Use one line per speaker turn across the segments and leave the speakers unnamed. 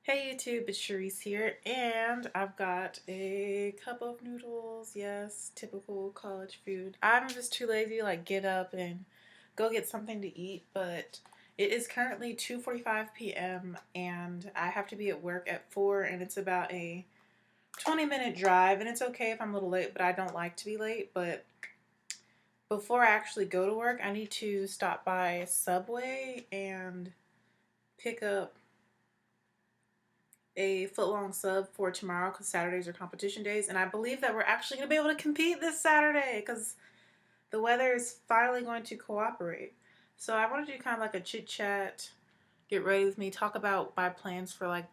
Hey YouTube, it's Cherise here, and I've got a cup of noodles. Yes, typical college food. I'm just too lazy to get up and go get something to eat, but it is currently 2:45 p.m. and I have to be at work at 4, and it's about a 20-minute drive, and it's okay if I'm a little late, but I don't like to be late. But before I actually go to work, I need to stop by Subway and pick up a foot-long sub for tomorrow because Saturdays are competition days, and I believe that we're actually going to be able to compete this Saturday because the weather is finally going to cooperate. So I want to do kind of like a chit chat, get ready with me, talk about my plans for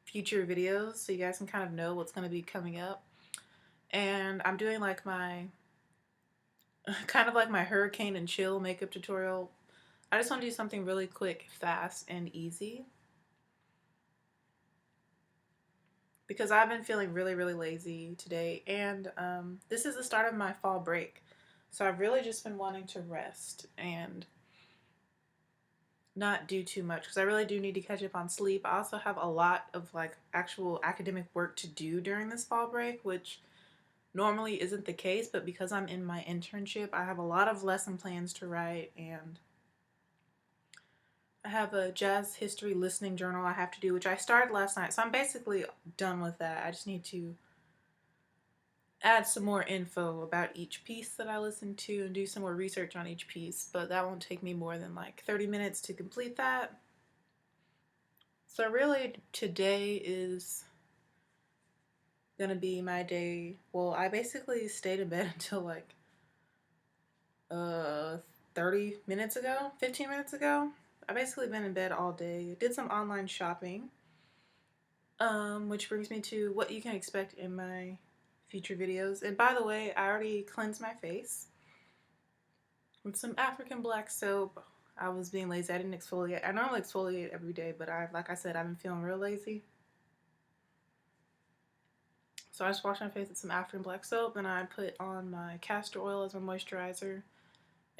future videos so you guys can kind of know what's going to be coming up. And I'm doing like my kind of like my hurricane and chill makeup tutorial. I just want to do something really quick, fast, and easy, because I've been feeling really, really lazy today, and this is the start of my fall break. So I've really just been wanting to rest and not do too much because I really do need to catch up on sleep. I also have a lot of actual academic work to do during this fall break, which normally isn't the case, but because I'm in my internship, I have a lot of lesson plans to write, and I have a jazz history listening journal I have to do, which I started last night. So I'm basically done with that. I just need to add some more info about each piece that I listen to and do some more research on each piece, but that won't take me more than 30 minutes to complete that. So really today is gonna be my day. Well, I basically stayed in bed until 30 minutes ago, 15 minutes ago. I basically been in bed all day. Did some online shopping, which brings me to what you can expect in my future videos. And by the way, I already cleansed my face with some African black soap. I was being lazy. I didn't exfoliate. I normally exfoliate every day, but like I said, I've been feeling real lazy. So I just washed my face with some African black soap, and I put on my castor oil as my moisturizer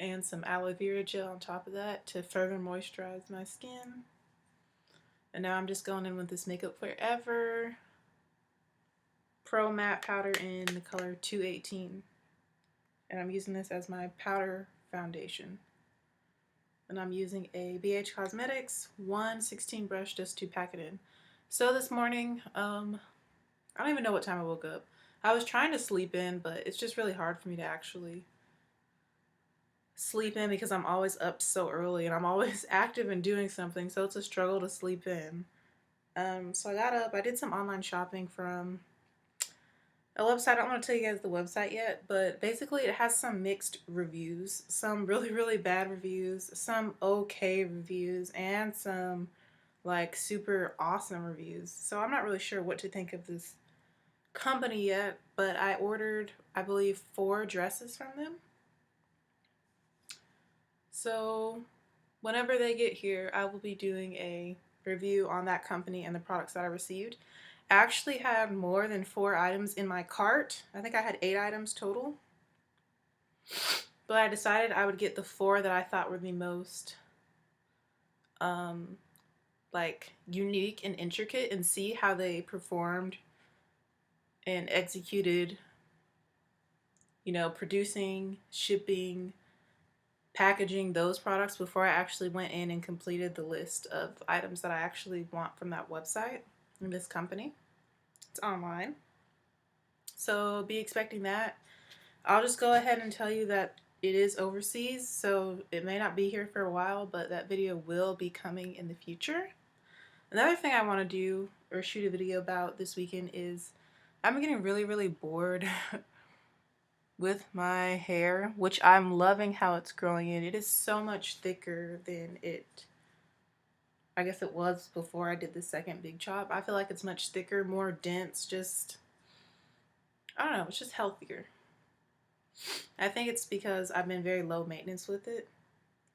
and some aloe vera gel on top of that to further moisturize my skin. And now I'm just going in with this Makeup Forever Pro Matte Powder in the color 218. And I'm using this as my powder foundation. And I'm using a BH Cosmetics 116 brush just to pack it in. So this morning, I don't even know what time I woke up. I was trying to sleep in, but it's just really hard for me to actually sleep in because I'm always up so early and I'm always active and doing something, so it's a struggle to sleep in. So I got up, I did some online shopping from a website. I don't want to tell you guys the website yet, but basically it has some mixed reviews, some really, really bad reviews, some okay reviews, and some super awesome reviews. So I'm not really sure what to think of this company yet, but I ordered, I believe, 4 dresses from them. So whenever they get here, I will be doing a review on that company and the products that I received. I actually had more than 4 items in my cart. I think I had 8 items total. But I decided I would get the 4 that I thought were the most unique and intricate, and see how they performed and executed, producing, shipping, packaging those products before I actually went in and completed the list of items that I actually want from that website and this company. It's online, so be expecting that. I'll just go ahead and tell you that it is overseas, so it may not be here for a while, but that video will be coming in the future. Another thing I want to do or shoot a video about this weekend is I'm getting really, really bored with my hair, which I'm loving how it's growing in. It is so much thicker than I guess it was before I did the second big chop. I feel like it's much thicker, more dense, just, I don't know, it's just healthier. I think it's because I've been very low maintenance with it.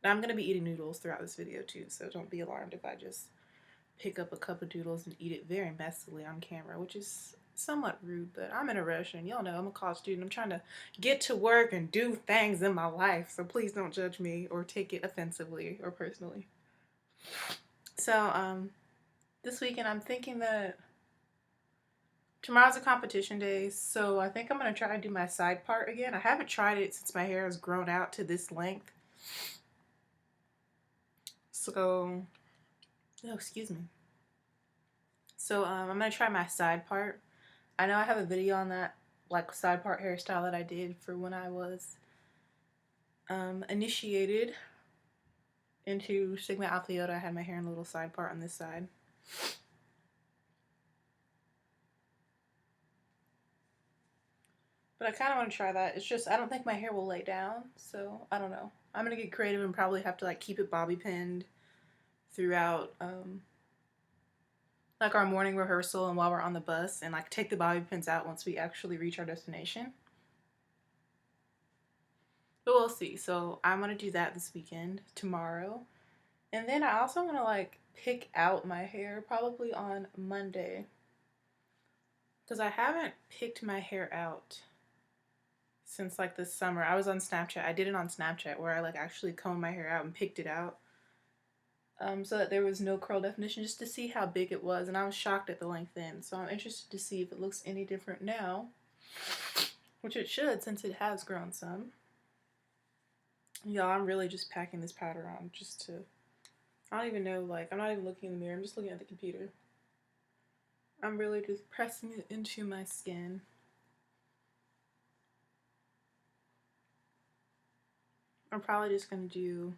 Now, I'm going to be eating noodles throughout this video too, so don't be alarmed if I just pick up a cup of noodles and eat it very messily on camera, which is somewhat rude, but I'm in a rush, and y'all know I'm a college student. I'm trying to get to work and do things in my life, so please don't judge me or take it offensively or personally. So, this weekend I'm thinking that tomorrow's a competition day, so I think I'm going to try to do my side part again. I haven't tried it since my hair has grown out to this length. So, oh, excuse me. So I'm going to try my side part. I know I have a video on that, like, side part hairstyle that I did for when I was initiated into Sigma Alpha Iota. I had my hair in a little side part on this side. But I kind of want to try that. It's just, I don't think my hair will lay down, so I don't know. I'm going to get creative and probably have to, like, keep it bobby pinned throughout, like, our morning rehearsal and while we're on the bus, and, like, take the bobby pins out once we actually reach our destination. But we'll see. So I'm going to do that this weekend, tomorrow. And then I also want to, like, pick out my hair probably on Monday. Because I haven't picked my hair out since, like, this summer. I was on Snapchat. I did it on Snapchat where I, like, actually combed my hair out and picked it out. So that there was no curl definition, just to see how big it was. And I was shocked at the length then. So I'm interested to see if it looks any different now. Which it should, since it has grown some. Y'all, I'm really just packing this powder on just to... I don't even know, like, I'm not even looking in the mirror. I'm just looking at the computer. I'm really just pressing it into my skin. I'm probably just going to do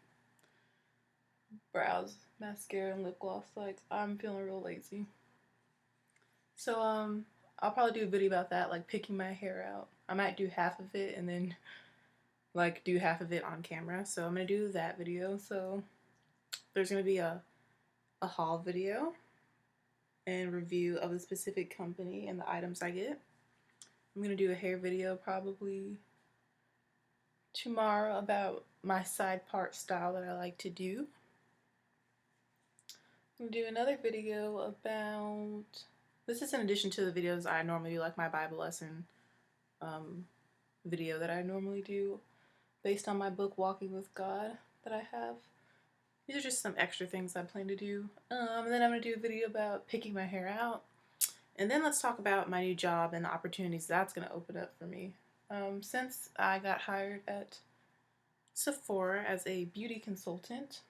brows, mascara, and lip gloss. Like, I'm feeling real lazy. So, I'll probably do a video about that, like, picking my hair out. I might do half of it and then, like, do half of it on camera. So I'm going to do that video. So there's going to be a haul video and review of the specific company and the items I get. I'm going to do a hair video probably tomorrow about my side part style that I like to do. I'm going to do another video about, this is in addition to the videos I normally do, like my Bible lesson video that I normally do based on my book Walking with God that I have. These are just some extra things I plan to do. And then I'm going to do a video about picking my hair out. And then let's talk about my new job and the opportunities that's going to open up for me. Since I got hired at Sephora as a beauty consultant,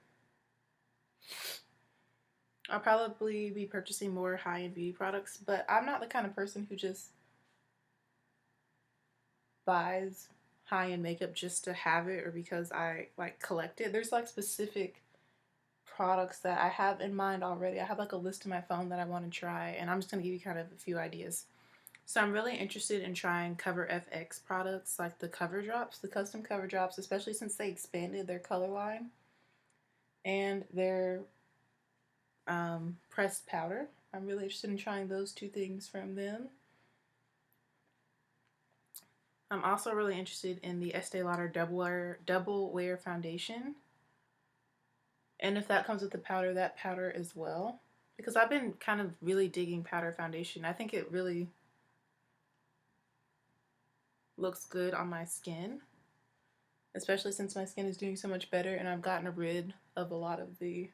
I'll probably be purchasing more high-end beauty products, but I'm not the kind of person who just buys high-end makeup just to have it or because I, like, collect it. There's, like, specific products that I have in mind already. I have, like, a list in my phone that I want to try, and I'm just going to give you kind of a few ideas. So I'm really interested in trying Cover FX products, like the cover drops, the custom cover drops, especially since they expanded their color line and their pressed powder. I'm really interested in trying those two things from them. I'm also really interested in the Estee Lauder Double Wear Foundation. And if that comes with the powder, that powder as well. Because I've been kind of really digging powder foundation. I think it really looks good on my skin. Especially since my skin is doing so much better and I've gotten rid of a lot of the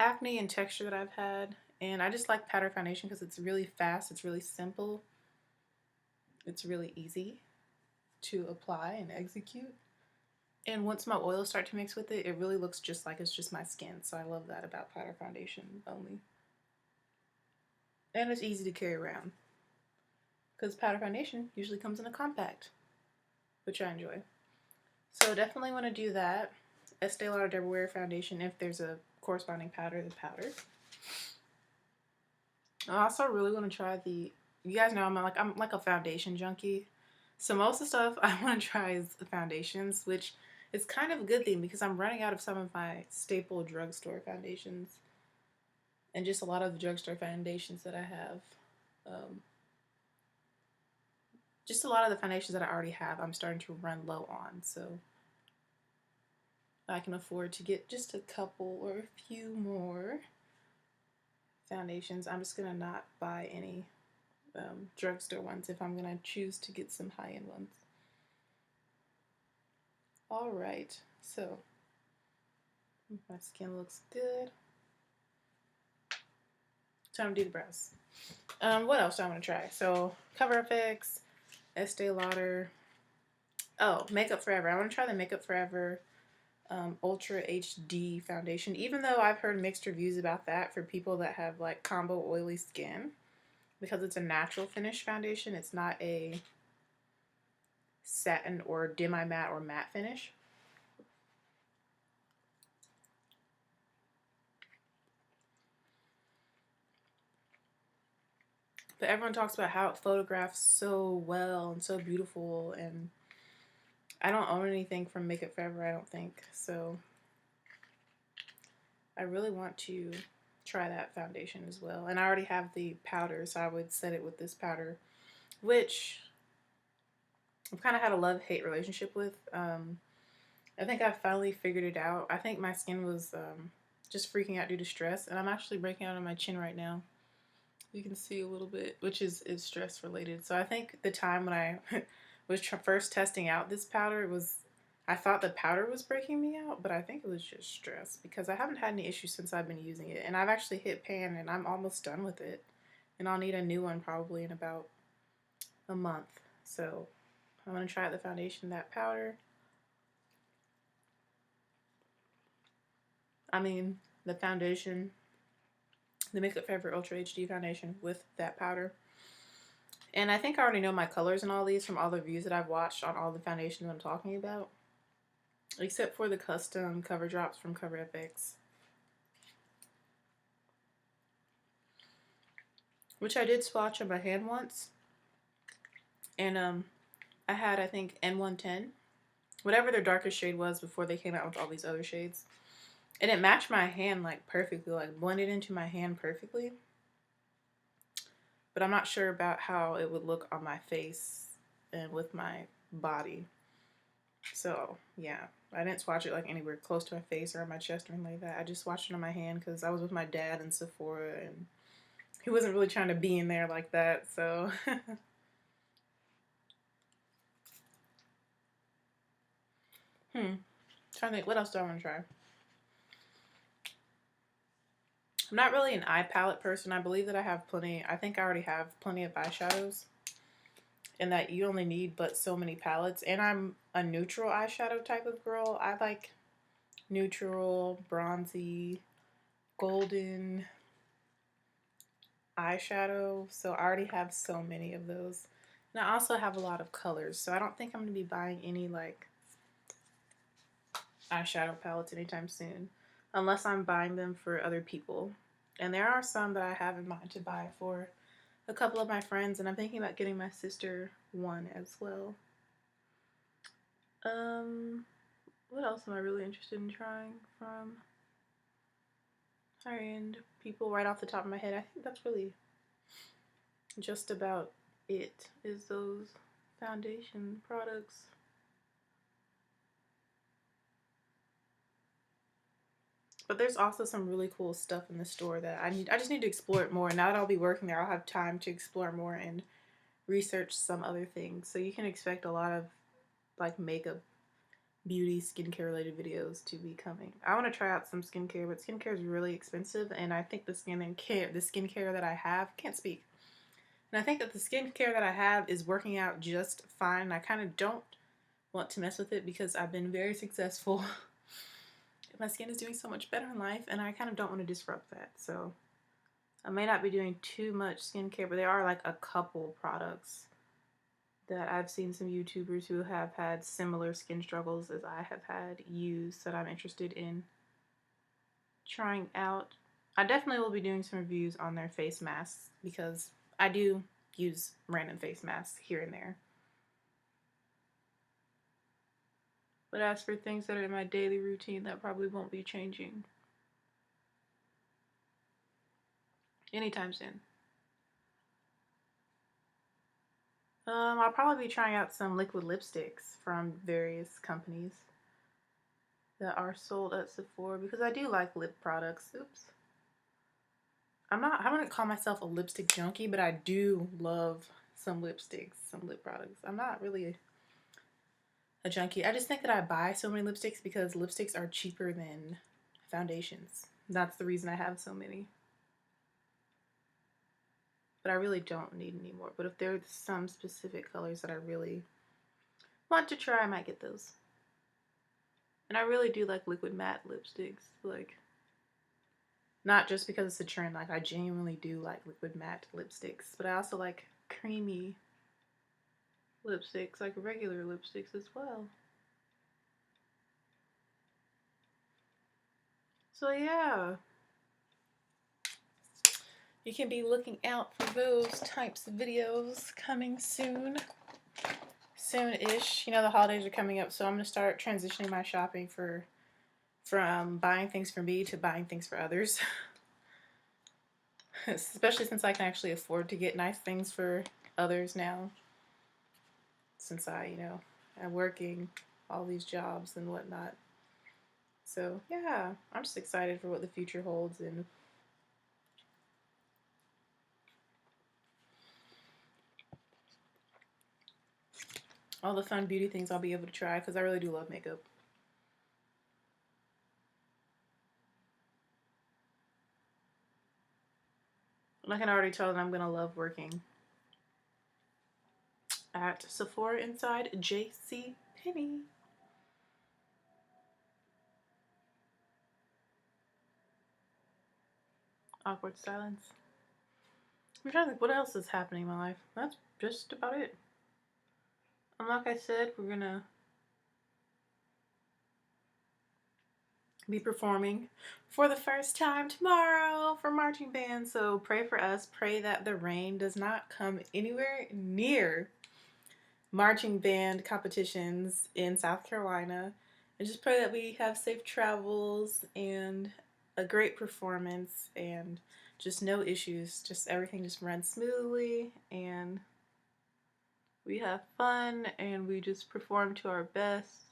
acne and texture that I've had. And I just like powder foundation because it's really fast, it's really simple, it's really easy to apply and execute. And once my oils start to mix with it, it really looks just like it's just my skin. So I love that about powder foundation only. And it's easy to carry around. Because powder foundation usually comes in a compact, which I enjoy. So definitely want to do that. Estee Lauder Double Wear Foundation, if there's a corresponding powder, the powder. I also really want to try the, you guys know I'm like a foundation junkie. So most of the stuff I want to try is the foundations, which is kind of a good thing because I'm running out of some of my staple drugstore foundations. And just a lot of the drugstore foundations that I have. Just a lot of the foundations that I already have, I'm starting to run low on. So I can afford to get just a couple or a few more foundations. I'm just going to not buy any drugstore ones if I'm going to choose to get some high-end ones. Alright, so my skin looks good. Time to do the brows. What else do I want to try? So, Cover FX, Estee Lauder. Oh, Makeup Forever. I want to try the Makeup Forever Ultra HD foundation, even though I've heard mixed reviews about that for people that have like combo oily skin, because it's a natural finish foundation. It's not a satin or demi-matte or matte finish. But everyone talks about how it photographs so well and so beautiful, and I don't own anything from Makeup Forever, I don't think, so I really want to try that foundation as well. And I already have the powder, so I would set it with this powder, which I've kind of had a love-hate relationship with. I think I finally figured it out. I think my skin was just freaking out due to stress, and I'm actually breaking out on my chin right now. You can see a little bit, which is stress related. So I think the time when I was first testing out this powder, I thought the powder was breaking me out, but I think it was just stress, because I haven't had any issues since I've been using it. And I've actually hit pan, and I'm almost done with it. And I'll need a new one probably in about a month. So I'm going to try out the foundation, that powder. I mean, the foundation, the Makeup Forever Ultra HD foundation with that powder. And I think I already know my colors in all these from all the reviews that I've watched on all the foundations I'm talking about, except for the custom cover drops from Cover FX, which I did swatch on my hand once. And I had, I think, N110, whatever their darkest shade was before they came out with all these other shades. And it matched my hand like perfectly, like blended into my hand perfectly. But I'm not sure about how it would look on my face and with my body. So yeah, I didn't swatch it like anywhere close to my face or on my chest or anything like that. I just swatched it on my hand because I was with my dad in Sephora, and he wasn't really trying to be in there like that, so. Trying to think, what else do I want to try? I'm not really an eye palette person. I believe that I have plenty. I think I already have plenty of eyeshadows, and that you only need but so many palettes. And I'm a neutral eyeshadow type of girl. I like neutral, bronzy, golden eyeshadow. So I already have so many of those. And I also have a lot of colors. So I don't think I'm going to be buying any like eyeshadow palettes anytime soon, unless I'm buying them for other people. And there are some that I have in mind to buy for a couple of my friends, and I'm thinking about getting my sister one as well. What else am I really interested in trying from high-end people right off the top of my head? I think that's really just about it, is those foundation products. But there's also some really cool stuff in the store that I just need to explore it more. Now that I'll be working there, I'll have time to explore more and research some other things. So you can expect a lot of like makeup, beauty, skincare related videos to be coming. I want to try out some skincare, but skincare is really expensive, and I think the skincare that I have, can't speak. And I think that the skincare that I have is working out just fine. I kind of don't want to mess with it because I've been very successful. My skin is doing so much better in life, and I kind of don't want to disrupt that. So I may not be doing too much skincare, but there are like a couple products that I've seen some YouTubers who have had similar skin struggles as I have had use that I'm interested in trying out. I definitely will be doing some reviews on their face masks, because I do use random face masks here and there. But as for things that are in my daily routine, that probably won't be changing anytime soon. I'll probably be trying out some liquid lipsticks from various companies that are sold at Sephora, because I do like lip products. Oops. I wouldn't call myself a lipstick junkie, but I do love some lipsticks, some lip products. I'm not really a junkie. I just think that I buy so many lipsticks because lipsticks are cheaper than foundations. That's the reason I have so many. but I really don't need any more. But if there's some specific colors that I really want to try, I might get those. And I really do like liquid matte lipsticks. Like, not just because it's a trend. Like, I genuinely do like liquid matte lipsticks. But I also like creamy lipsticks, like regular lipsticks as well. So yeah, you can be looking out for those types of videos coming soon. Soon-ish. You know, the holidays are coming up, so I'm going to start transitioning my shopping from buying things for me to buying things for others. Especially since I can actually afford to get nice things for others now. Since I'm working all these jobs and whatnot. So, yeah, I'm just excited for what the future holds and all the fun beauty things I'll be able to try, because I really do love makeup. And I can already tell that I'm going to love working at Sephora inside JCPenney. Awkward silence. I'm trying to think what else is happening in my life. That's just about it. And like I said, we're going to be performing for the first time tomorrow for marching band. So pray for us. Pray that the rain does not come anywhere near marching band competitions in South Carolina. And just pray that we have safe travels and a great performance and just no issues. Just everything just runs smoothly and we have fun and we just perform to our best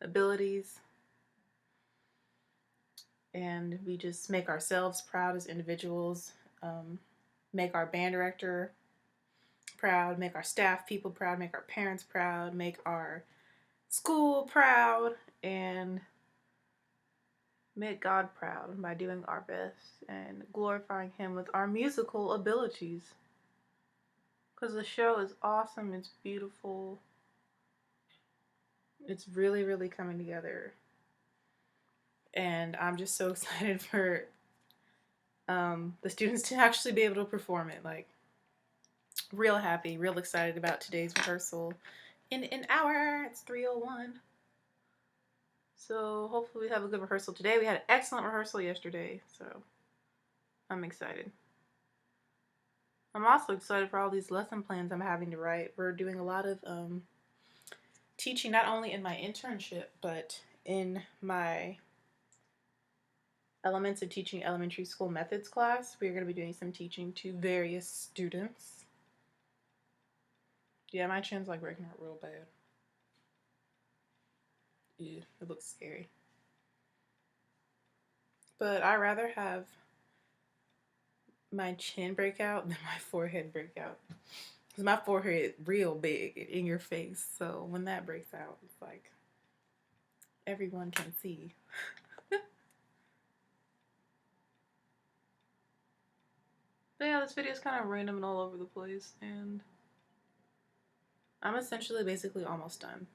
abilities. And we just make ourselves proud as individuals, make our band director proud, make our staff people proud, make our parents proud, make our school proud, and make God proud by doing our best and glorifying Him with our musical abilities. Because the show is awesome, it's beautiful, it's really, really coming together. And I'm just so excited for the students to actually be able to perform it. Like, real happy, real excited about today's rehearsal. In an hour, it's 3:01. So hopefully we have a good rehearsal today. We had an excellent rehearsal yesterday, so I'm excited. I'm also excited for all these lesson plans I'm having to write. We're doing a lot of teaching, not only in my internship, but in my Elements of Teaching Elementary School Methods class. We're going to be doing some teaching to various students. Yeah, my chin's like breaking out real bad. Yeah, it looks scary. But I'd rather have my chin break out than my forehead break out. Because my forehead real big in your face. So when that breaks out, it's like everyone can see. But yeah, this video is kind of random and all over the place. And I'm essentially basically almost done.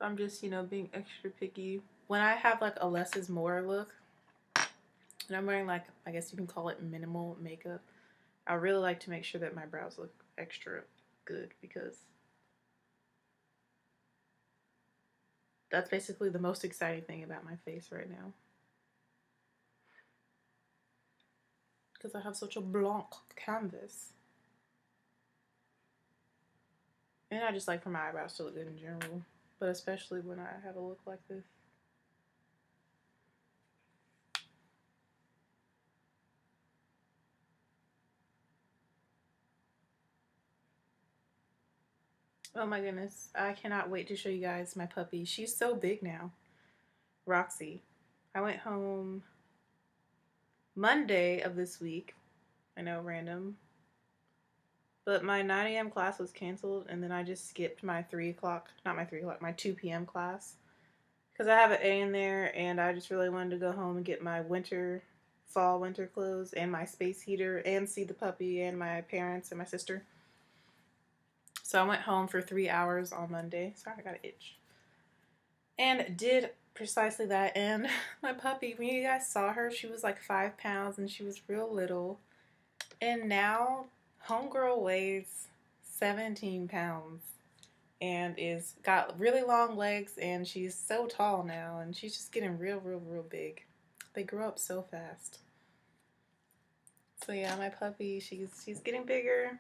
I'm just, being extra picky. When I have like a less is more look, and I'm wearing like, I guess you can call it minimal makeup, I really like to make sure that my brows look extra good because that's basically the most exciting thing about my face right now. Because I have such a blanc canvas. And I just like for my eyebrows to look good in general, but especially when I have a look like this. Oh my goodness, I cannot wait to show you guys my puppy. She's so big now. Roxy. I went home Monday of this week. I know, random. But my 9 a.m. class was canceled, and then I just skipped my 3 o'clock, not my 3 o'clock, my 2 p.m. class. Because I have an A in there, and I just really wanted to go home and get my winter fall winter clothes and my space heater and see the puppy and my parents and my sister. So I went home for 3 hours on Monday. Sorry, I got an itch. And did precisely that. And my puppy, when you guys saw her, she was like 5 pounds and she was real little. And now homegirl weighs 17 pounds and is got really long legs, and she's so tall now, and she's just getting real big. They grow up so fast. So yeah, my puppy, she's getting bigger.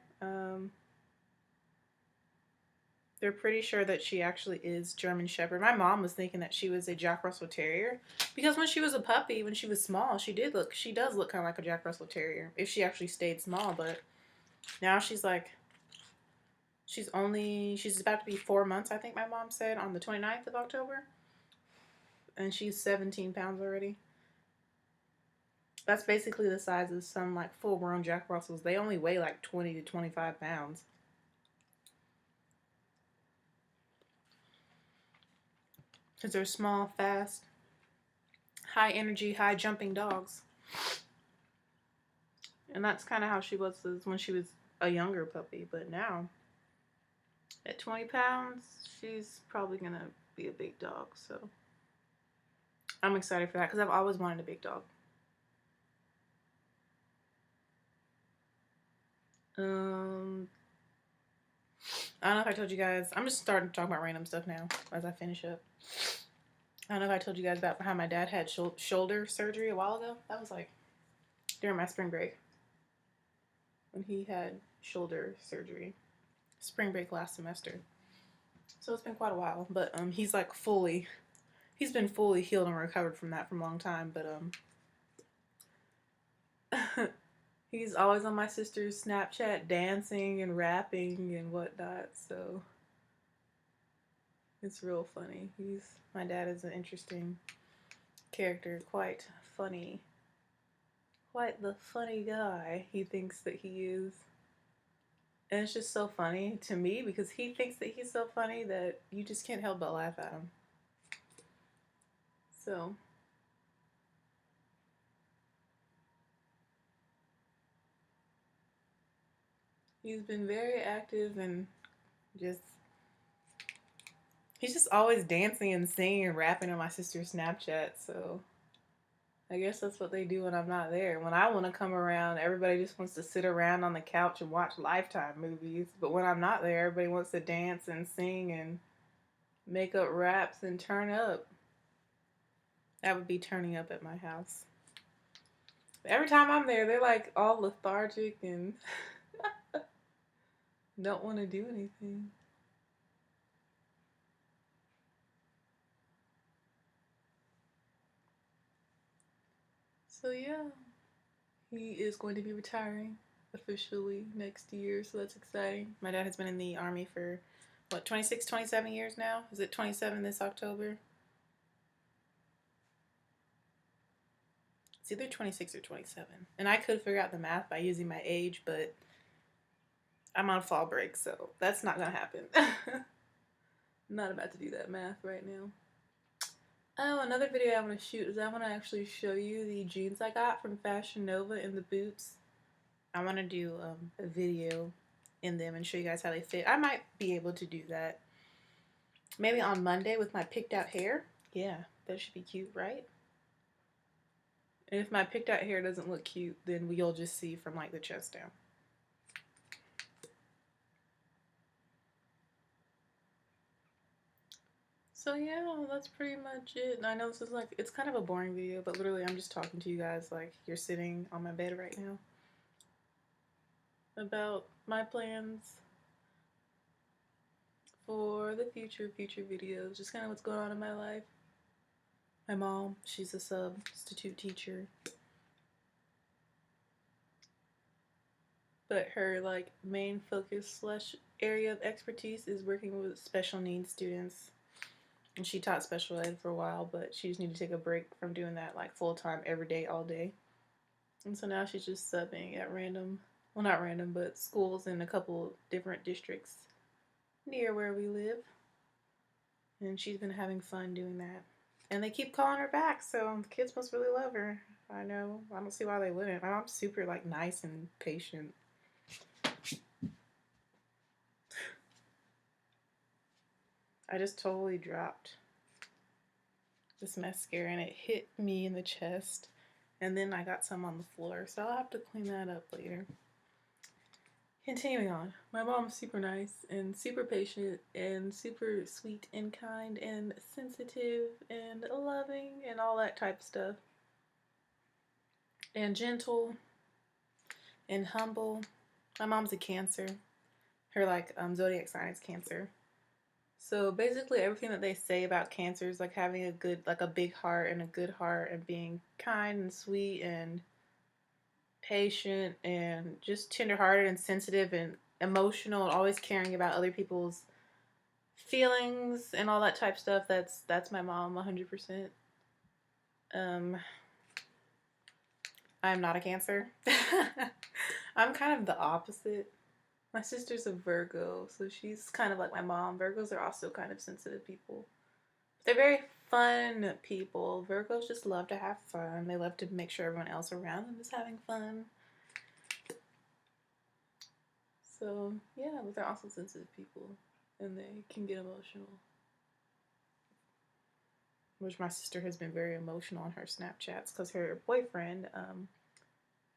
They're pretty sure that she actually is German Shepherd. My mom was thinking that she was a Jack Russell Terrier because when she was a puppy, when she was small, she does look kind of like a Jack Russell Terrier if she actually stayed small. But now she's like, she's about to be 4 months, I think my mom said, on the 29th of October. And she's 17 pounds already. That's basically the size of some like full-grown Jack Russells. They only weigh like 20 to 25 pounds. Because they're small, fast, high energy, high jumping dogs. And that's kind of how she was when she was a younger puppy. But now, at 20 pounds, she's probably going to be a big dog. So I'm excited for that because I've always wanted a big dog. I don't know if I told you guys. I'm just starting to talk about random stuff now as I finish up. I don't know if I told you guys about how my dad had shoulder surgery a while ago. That was like during my spring break when he had shoulder surgery. Spring break last semester. So it's been quite a while, but he's been fully healed and recovered from that for a long time. But he's always on my sister's Snapchat dancing and rapping and whatnot. So it's real funny. My dad is an interesting character, quite funny. Quite the funny guy he thinks that he is. And it's just so funny to me because he thinks that he's so funny that you just can't help but laugh at him. So he's been very active and he's just always dancing and singing and rapping on my sister's Snapchat. So I guess that's what they do when I'm not there. When I want to come around, everybody just wants to sit around on the couch and watch Lifetime movies. But when I'm not there, everybody wants to dance and sing and make up raps and turn up. That would be turning up at my house. Every time I'm there, they're like all lethargic and don't want to do anything. So yeah, he is going to be retiring officially next year, so that's exciting. My dad has been in the Army for, 26, 27 years now? Is it 27 this October? It's either 26 or 27. And I could figure out the math by using my age, but I'm on fall break, so that's not going to happen. I'm not about to do that math right now. Oh, another video I want to shoot is I want to actually show you the jeans I got from Fashion Nova and the boots. I want to do a video in them and show you guys how they fit. I might be able to do that maybe on Monday with my picked out hair. Yeah, that should be cute, right? And if my picked out hair doesn't look cute, then you'll just see from like the chest down. So yeah, that's pretty much it. I know this is like, it's kind of a boring video, but literally I'm just talking to you guys like you're sitting on my bed right now about my plans for the future videos, just kind of what's going on in my life. My mom, she's a substitute teacher, but her like main focus / area of expertise is working with special needs students. And she taught special ed for a while, but she just needed to take a break from doing that like full time every day, all day. And so now she's just subbing at random, well not random, but schools in a couple different districts near where we live. And she's been having fun doing that. And they keep calling her back, so the kids must really love her. I know. I don't see why they wouldn't. My mom's super, like, nice and patient. I just totally dropped this mascara and it hit me in the chest. And then I got some on the floor, so I'll have to clean that up later. Continuing on, my mom's super nice and super patient and super sweet and kind and sensitive and loving and all that type of stuff. And gentle and humble. My mom's a Cancer. Her like zodiac sign is Cancer. So basically everything that they say about Cancer is like having a good, like a big heart and a good heart and being kind and sweet and patient and just tenderhearted and sensitive and emotional and always caring about other people's feelings and all that type of stuff. That's my mom 100%. I'm not a Cancer. I'm kind of the opposite. My sister's a Virgo, so she's kind of like my mom. Virgos are also kind of sensitive people. They're very fun people. Virgos just love to have fun. They love to make sure everyone else around them is having fun. So, yeah, but they're also sensitive people. And they can get emotional. Which my sister has been very emotional on her Snapchats because her boyfriend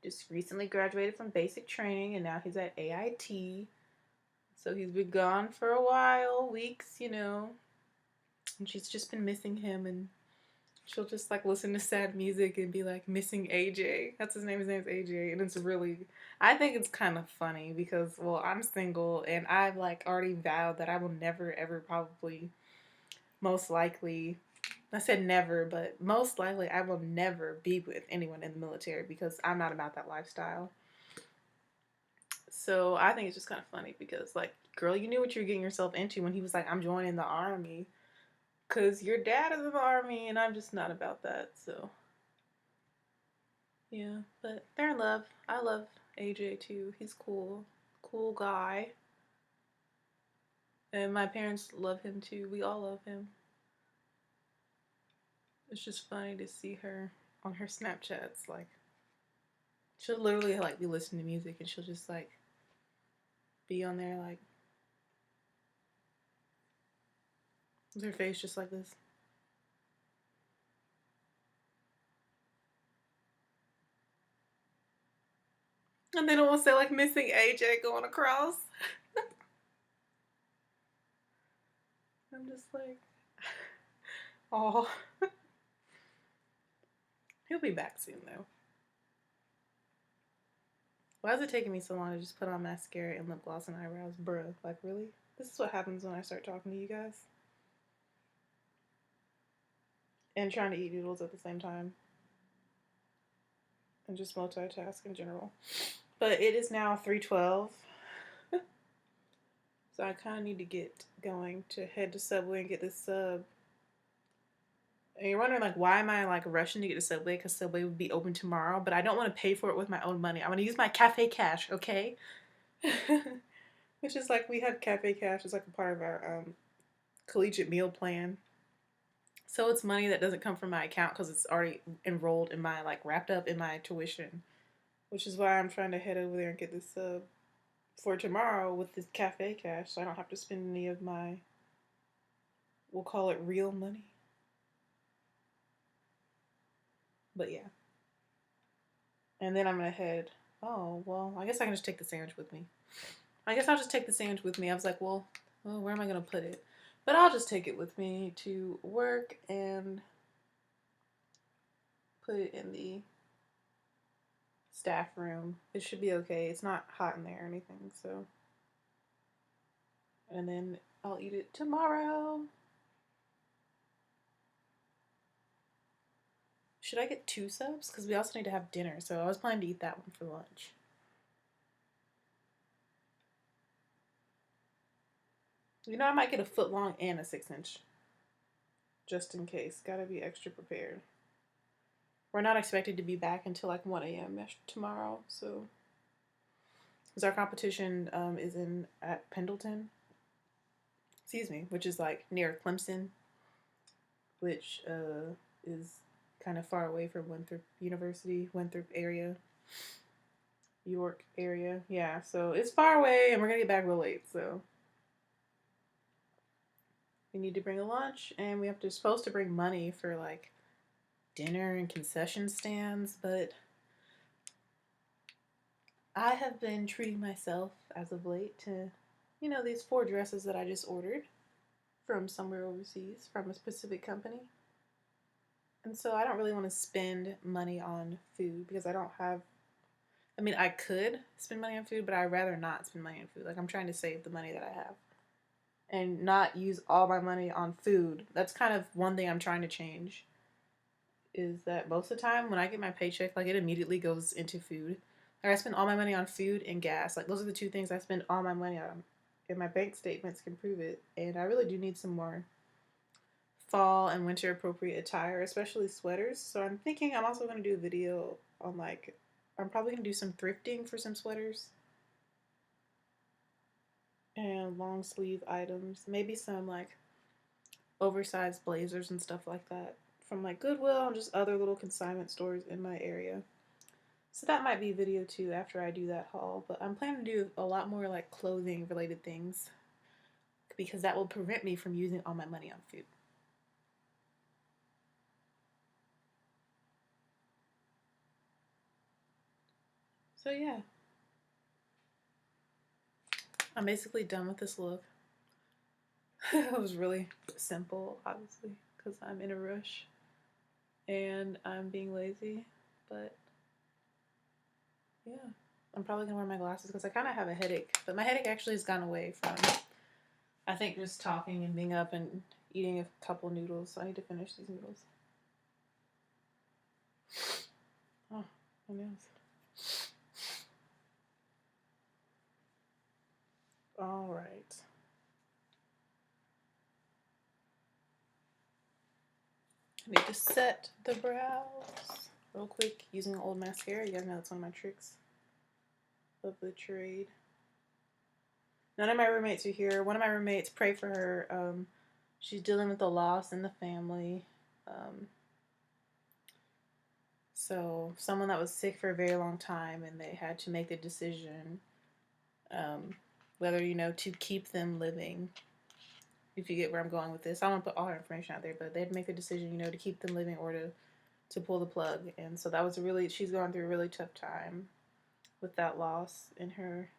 just recently graduated from basic training and now he's at AIT. So he's been gone for a while, weeks, you know. And she's just been missing him and she'll just like listen to sad music and be like missing AJ. That's his name. His name's AJ. And it's really, I think it's kind of funny because, well, I'm single and I've like already vowed that I will never ever probably, most likely, I said never, but most likely I will never be with anyone in the military because I'm not about that lifestyle. So I think it's just kind of funny because, like, girl, you knew what you were getting yourself into when he was like, I'm joining the Army. Because your dad is in the Army and I'm just not about that. So, yeah. But they're in love. I love AJ too. He's cool. Cool guy. And my parents love him too. We all love him. It's just funny to see her on her Snapchats. Like, she'll literally like be listening to music and she'll just like be on there like with her face just like this. And then it will say like missing AJ going across. I'm just like, oh. He'll be back soon though. Why is it taking me so long to just put on mascara and lip gloss and eyebrows? Bruh, like really? This is what happens when I start talking to you guys. And trying to eat noodles at the same time. And just multitask in general. But it is now 3:12. So I kind of need to get going to head to Subway and get this sub. And you're wondering, like, why am I, like, rushing to get to Subway? Because Subway would be open tomorrow. But I don't want to pay for it with my own money. I want to use my Cafe Cash, okay? Which is, like, we have Cafe Cash as, like, a part of our collegiate meal plan. So it's money that doesn't come from my account because it's already enrolled in my, like, wrapped up in my tuition. Which is why I'm trying to head over there and get this sub for tomorrow with this Cafe Cash. So I don't have to spend any of my, we'll call it real money. But yeah. And then I'm going to head, oh, well, I guess I can just take the sandwich with me. I guess I'll just take the sandwich with me. I was like, well, where am I going to put it? But I'll just take it with me to work and put it in the staff room. It should be okay. It's not hot in there or anything, so. And then I'll eat it tomorrow. Should I get 2 subs? Because we also need to have dinner, so I was planning to eat that one for lunch. You know, I might get a foot long and a 6-inch. Just in case. Gotta be extra prepared. We're not expected to be back until like 1 a.m. tomorrow, so. Because our competition is at Pendleton. Excuse me, which is like near Clemson. which is kind of far away from Winthrop University, Winthrop area, York area. Yeah, so it's far away and we're gonna get back real late, so we need to bring a lunch and supposed to bring money for like dinner and concession stands, but I have been treating myself as of late to, these 4 dresses that I just ordered from somewhere overseas from a specific company. And so I don't really want to spend money on food because I could spend money on food, but I'd rather not spend money on food. Like, I'm trying to save the money that I have and not use all my money on food. That's kind of one thing I'm trying to change, is that most of the time when I get my paycheck, like, it immediately goes into food. Like, I spend all my money on food and gas. Like, those are the 2 things I spend all my money on. And my bank statements can prove it. And I really do need some more fall and winter appropriate attire, especially sweaters. So I'm thinking I'm also going to do a video on, like, I'm probably going to do some thrifting for some sweaters and long sleeve items. Maybe some, like, oversized blazers and stuff like that from, like, Goodwill and just other little consignment stores in my area. So that might be a video too after I do that haul. But I'm planning to do a lot more, like, clothing related things because that will prevent me from using all my money on food. So yeah, I'm basically done with this look. It was really simple, obviously, because I'm in a rush and I'm being lazy, but yeah, I'm probably gonna wear my glasses because I kind of have a headache, but my headache actually has gone away from, I think, just talking and being up and eating a couple noodles. So I need to finish these noodles. Oh, my nails. All right. I need to set the brows real quick using an old mascara. You guys know that's one of my tricks of the trade. None of my roommates are here. One of my roommates, pray for her. She's dealing with a loss in the family. So someone that was sick for a very long time, and they had to make the decision whether, to keep them living. If you get where I'm going with this, I want to put all her information out there, but they had to make the decision, to keep them living or to pull the plug. And so that was she's going through a really tough time with that loss in her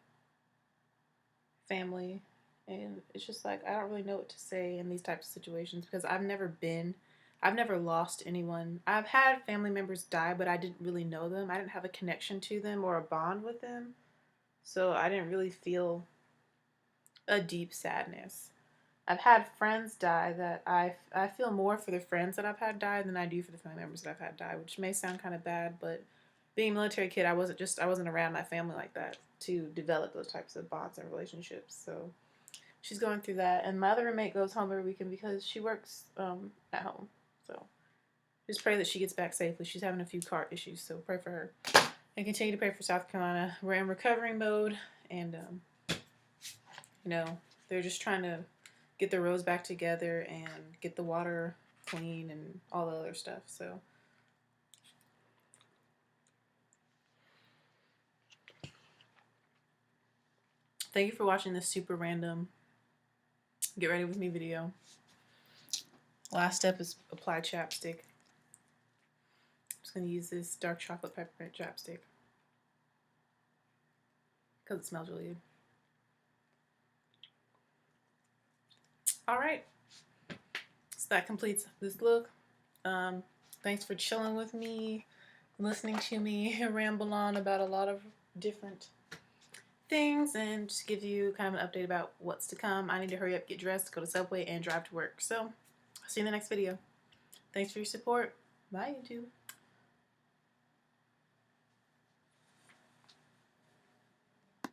family. And it's just like, I don't really know what to say in these types of situations because I've never lost anyone. I've had family members die, but I didn't really know them. I didn't have a connection to them or a bond with them. So I didn't really feel a deep sadness. I've had friends die that I feel more for the friends that I've had die than I do for the family members that I've had die, which may sound kind of bad, but being a military kid, I wasn't around my family like that to develop those types of bonds and relationships. So she's going through that, and my other roommate goes home every weekend because she works at home. So just pray that she gets back safely. She's having a few car issues, so pray for her. And continue to pray for South Carolina. We're in recovery mode, and they're just trying to get the roads back together and get the water clean and all the other stuff. So thank you for watching this super random get ready with me video. Last step is apply chapstick. I'm just going to use this dark chocolate peppermint chapstick because it smells really good. Alright, so that completes this look. Thanks for chilling with me, listening to me ramble on about a lot of different things, and just give you kind of an update about what's to come. I need to hurry up, get dressed, go to Subway, and drive to work. So, I'll see you in the next video. Thanks for your support. Bye, YouTube.